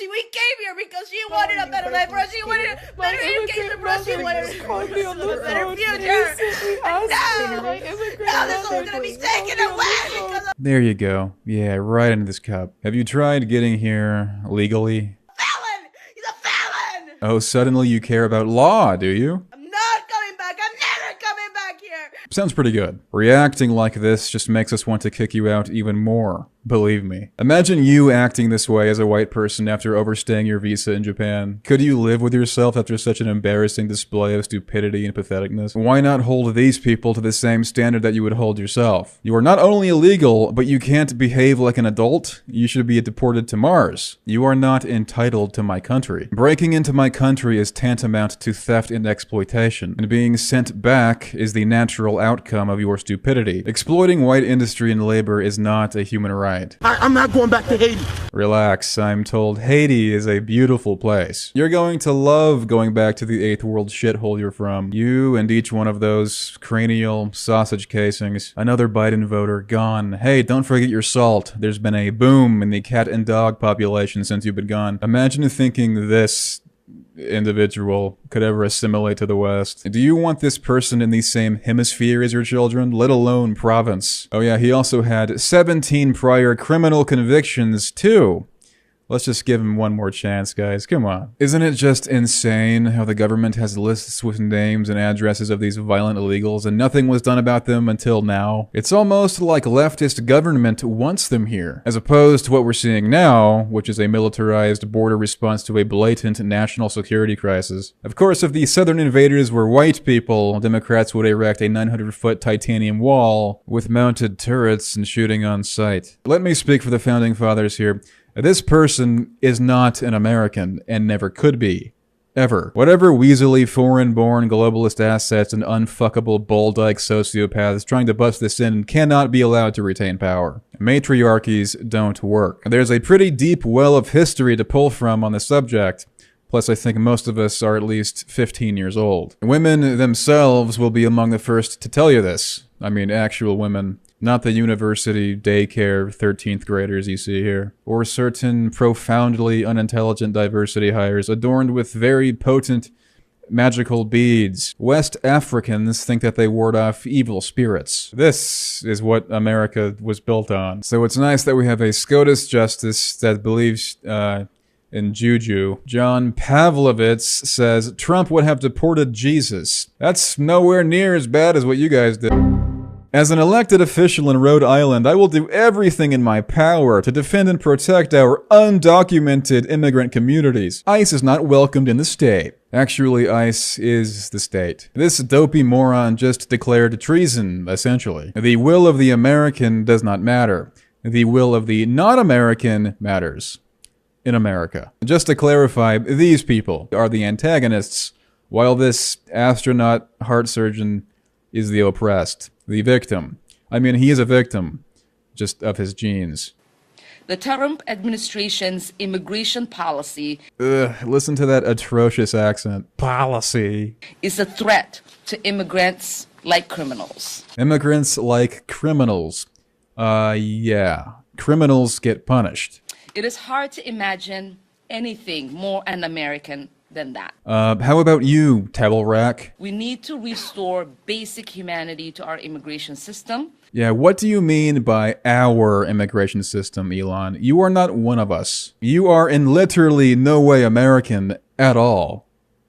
we came here because she wanted a better life for us. She wanted a better education for us. She wanted a better future. Now this one's gonna be taken away because of There you go. Yeah, right into this cup. Have you tried getting here legally? felon. He's a felon. Oh, suddenly you care about law, do you? I'm not coming back. I'm never coming back here. Sounds pretty good. Reacting like this just makes us want to kick you out even more. Believe me. Imagine you acting this way as a white person after overstaying your visa in Japan. Could you live with yourself after such an embarrassing display of stupidity and patheticness? Why not hold these people to the same standard that you would hold yourself? You are not only illegal, but you can't behave like an adult. You should be deported to Mars. You are not entitled to my country. Breaking into my country is tantamount to theft and exploitation, and being sent back is the natural outcome of your stupidity. Exploiting white industry and labor is not a human right. I'm not going back to Haiti. Relax, I'm told Haiti is a beautiful place. You're going to love going back to the 8th world shithole you're from. You and each one of those cranial sausage casings. Another Biden voter gone. Hey, don't forget your salt. There's been a boom in the cat and dog population since you've been gone. Imagine thinking this individual could ever assimilate to the West. Do you want this person in the same hemisphere as your children, let alone province? Oh yeah, he also had 17 prior criminal convictions too. Let's just give him one more chance, guys. Come on. Isn't it just insane how the government has lists with names and addresses of these violent illegals and nothing was done about them until now? It's almost like leftist government wants them here, as opposed to what we're seeing now, which is a militarized border response to a blatant national security crisis. Of course, if the southern invaders were white people, Democrats would erect a 900-foot titanium wall with mounted turrets and shooting on sight. Let me speak for the founding fathers here. This person is not an American and never could be. Ever. Whatever weaselly foreign-born globalist assets and unfuckable bull-dyke sociopaths trying to bust this in cannot be allowed to retain power. Matriarchies don't work. There's a pretty deep well of history to pull from on the subject. Plus, I think most of us are at least 15 years old. Women themselves will be among the first to tell you this. I mean, actual women. Not the university daycare 13th graders you see here, or certain profoundly unintelligent diversity hires adorned with very potent magical beads. West Africans think that they ward off evil spirits. This is what America was built on. So it's nice that we have a SCOTUS justice that believes in juju. John Pavlovitz says Trump would have deported Jesus. That's nowhere near as bad as what you guys did. As an elected official in Rhode Island, I will do everything in my power to defend and protect our undocumented immigrant communities. ICE is not welcomed in the state. Actually, ICE is the state. This dopey moron just declared treason, essentially. The will of the American does not matter. The will of the not-American matters. In America. Just to clarify, these people are the antagonists, while this astronaut heart surgeon is the oppressed. The victim. I mean, he is a victim, just of his genes. The Trump administration's immigration policy Listen to that atrocious accent. Policy. Is a threat to immigrants like criminals. Immigrants like criminals. Yeah. Criminals get punished. It is hard to imagine anything more un-American than that. How about you, Table Rack? We need to restore basic humanity to our immigration system. Yeah, what do you mean by our immigration system, Elon? You are not one of us. You are in literally no way American at all.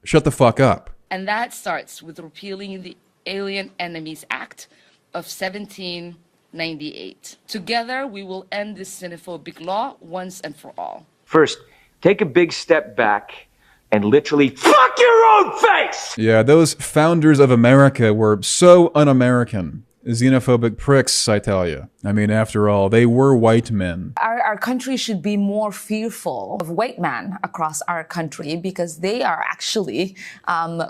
Shut the fuck up. And that starts with repealing the Alien Enemies Act of 1798. Together, we will end this xenophobic law once and for all. First, take a big step back and literally fuck your own face! Yeah, those founders of America were so un-American. Xenophobic pricks, I tell you. I mean, after all, they were white men. Our country should be more fearful of white men across our country because they are actually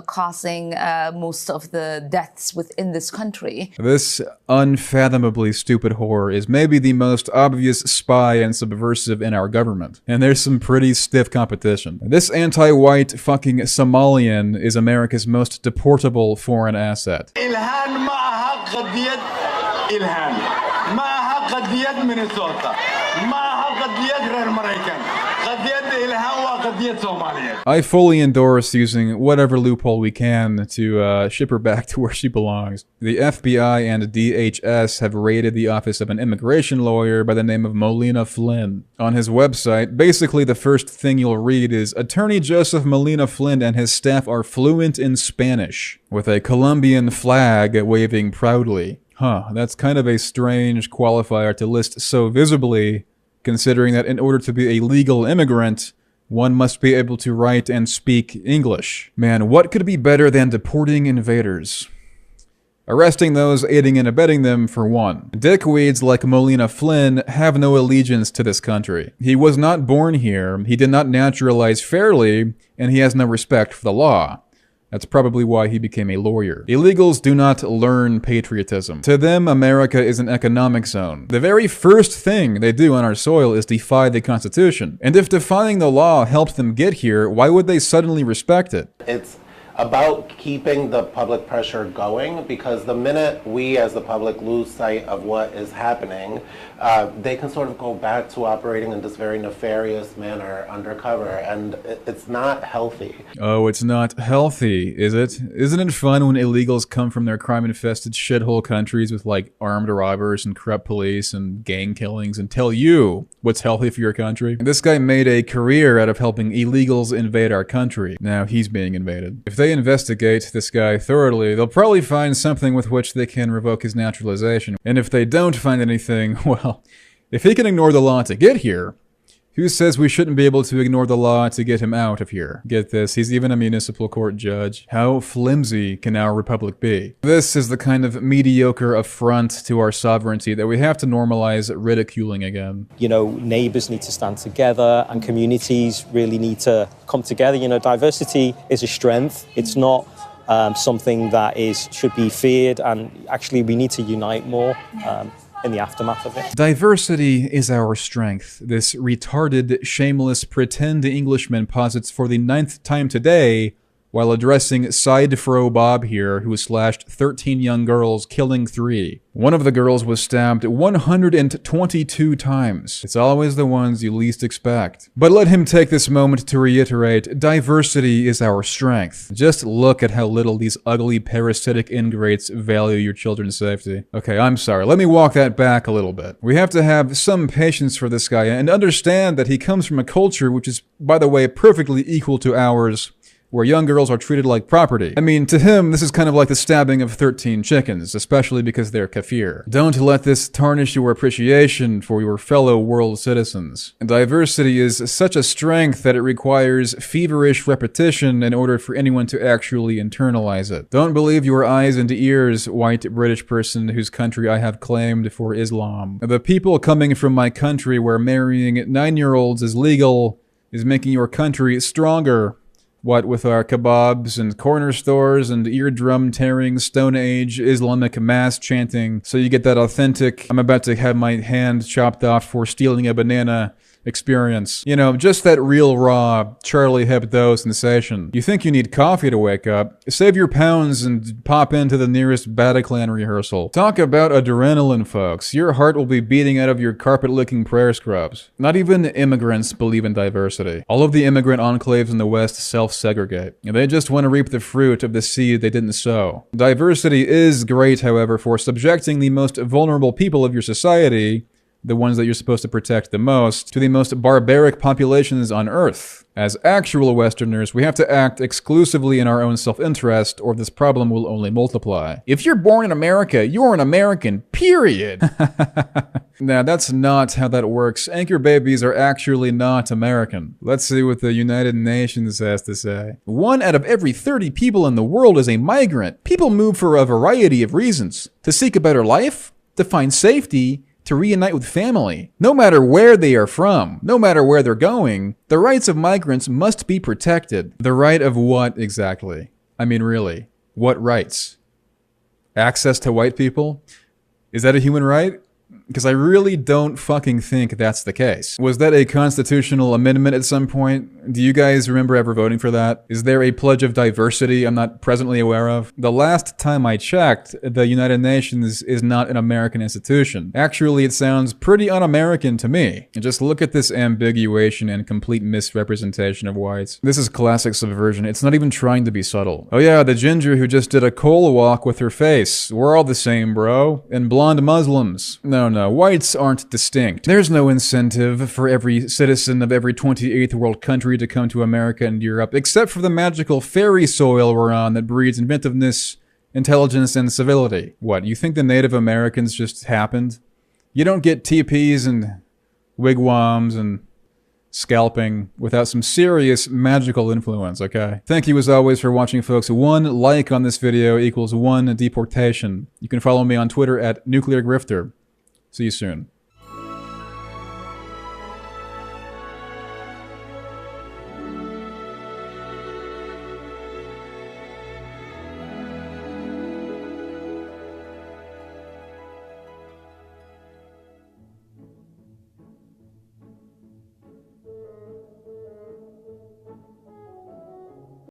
causing most of the deaths within this country. This unfathomably stupid whore is maybe the most obvious spy and subversive in our government. And there's some pretty stiff competition. This anti-white fucking Somalian is America's most deportable foreign asset. قضية إلهام معها قضية مينيسوتا معها قضية غير مريكان قضية إلهام قضية صومالية. I fully endorse using whatever loophole we can to ship her back to where she belongs. The FBI and DHS have raided the office of an immigration lawyer by the name of Molina Flynn. On his website, basically the first thing you'll read is, Attorney Joseph Molina Flynn and his staff are fluent in Spanish, with a Colombian flag waving proudly. Huh, that's kind of a strange qualifier to list so visibly, considering that in order to be a legal immigrant, one must be able to write and speak English. Man, what could be better than deporting invaders? Arresting those aiding and abetting them, for one. Dickweeds like Molina Flynn have no allegiance to this country. He was not born here, he did not naturalize fairly, and he has no respect for the law. That's probably why he became a lawyer. Illegals do not learn patriotism. To them, America is an economic zone. The very first thing they do on our soil is defy the Constitution. And if defying the law helps them get here, why would they suddenly respect it? It's about keeping the public pressure going, because the minute we as the public lose sight of what is happening, they can sort of go back to operating in this very nefarious manner undercover, and it's not healthy. Oh, it's not healthy, is it? Isn't it fun when illegals come from their crime-infested shithole countries with like armed robbers and corrupt police and gang killings and tell you what's healthy for your country? This guy made a career out of helping illegals invade our country. Now he's being invaded. If they investigate this guy thoroughly, they'll probably find something with which they can revoke his naturalization. And if they don't find anything, well, if he can ignore the law to get here, who says we shouldn't be able to ignore the law to get him out of here? Get this, he's even a municipal court judge. How flimsy can our republic be? This is the kind of mediocre affront to our sovereignty that we have to normalize ridiculing again. You know, neighbors need to stand together and communities really need to come together. You know, diversity is a strength. It's not something that should be feared, and actually we need to unite more. In the aftermath of it. Diversity is our strength. This retarded, shameless, pretend Englishman posits for the 9th time today while addressing Side Fro Bob here, who slashed 13 young girls, killing 3. One of the girls was stabbed 122 times. It's always the ones you least expect. But let him take this moment to reiterate, diversity is our strength. Just look at how little these ugly parasitic ingrates value your children's safety. Okay, I'm sorry. Let me walk that back a little bit. We have to have some patience for this guy and understand that he comes from a culture which is, by the way, perfectly equal to ours, where young girls are treated like property. I mean, to him, this is kind of like the stabbing of 13 chickens, especially because they're kafir. Don't let this tarnish your appreciation for your fellow world citizens. Diversity is such a strength that it requires feverish repetition in order for anyone to actually internalize it. Don't believe your eyes and ears, white British person whose country I have claimed for Islam. The people coming from my country where marrying 9-year-olds is legal is making your country stronger. What with our kebabs and corner stores and eardrum tearing Stone Age Islamic mass chanting, so you get that authentic, I'm about to have my hand chopped off for stealing a banana experience. You know, just that real raw Charlie Hebdo sensation. You think you need coffee to wake up? Save your pounds and pop into the nearest Bataclan rehearsal. Talk about adrenaline, folks. Your heart will be beating out of your carpet-licking prayer scrubs. Not even immigrants believe in diversity. All of the immigrant enclaves in the West self-segregate. They just want to reap the fruit of the seed they didn't sow. Diversity is great, however, for subjecting the most vulnerable people of your society, the ones that you're supposed to protect the most, to the most barbaric populations on Earth. As actual Westerners, we have to act exclusively in our own self-interest, or this problem will only multiply. If you're born in America, you're an American, period. Now, that's not how that works. Anchor babies are actually not American. Let's see what the United Nations has to say. 1 out of every 30 people in the world is a migrant. People move for a variety of reasons. To seek a better life, to find safety, to reunite with family. No matter where they are from, no matter where they're going, the rights of migrants must be protected. The right of what exactly? I mean, really, what rights? Access to white people? Is that a human right? Because I really don't fucking think that's the case. Was that a constitutional amendment at some point? Do you guys remember ever voting for that? Is there a pledge of diversity I'm not presently aware of? The last time I checked, the United Nations is not an American institution. Actually, it sounds pretty un-American to me. And just look at this ambiguation and complete misrepresentation of whites. This is classic subversion. It's not even trying to be subtle. Oh yeah, the ginger who just did a coal walk with her face. We're all the same, bro. And blonde Muslims. No, whites aren't distinct. There's no incentive for every citizen of every 28th world country to come to America and Europe, except for the magical fairy soil we're on that breeds inventiveness, intelligence, and civility. What, you think the Native Americans just happened? You don't get teepees and wigwams and scalping without some serious magical influence, okay? Thank you as always for watching, folks. 1 like on this video equals 1 deportation. You can follow me on Twitter at @nucleargrifter. See you soon.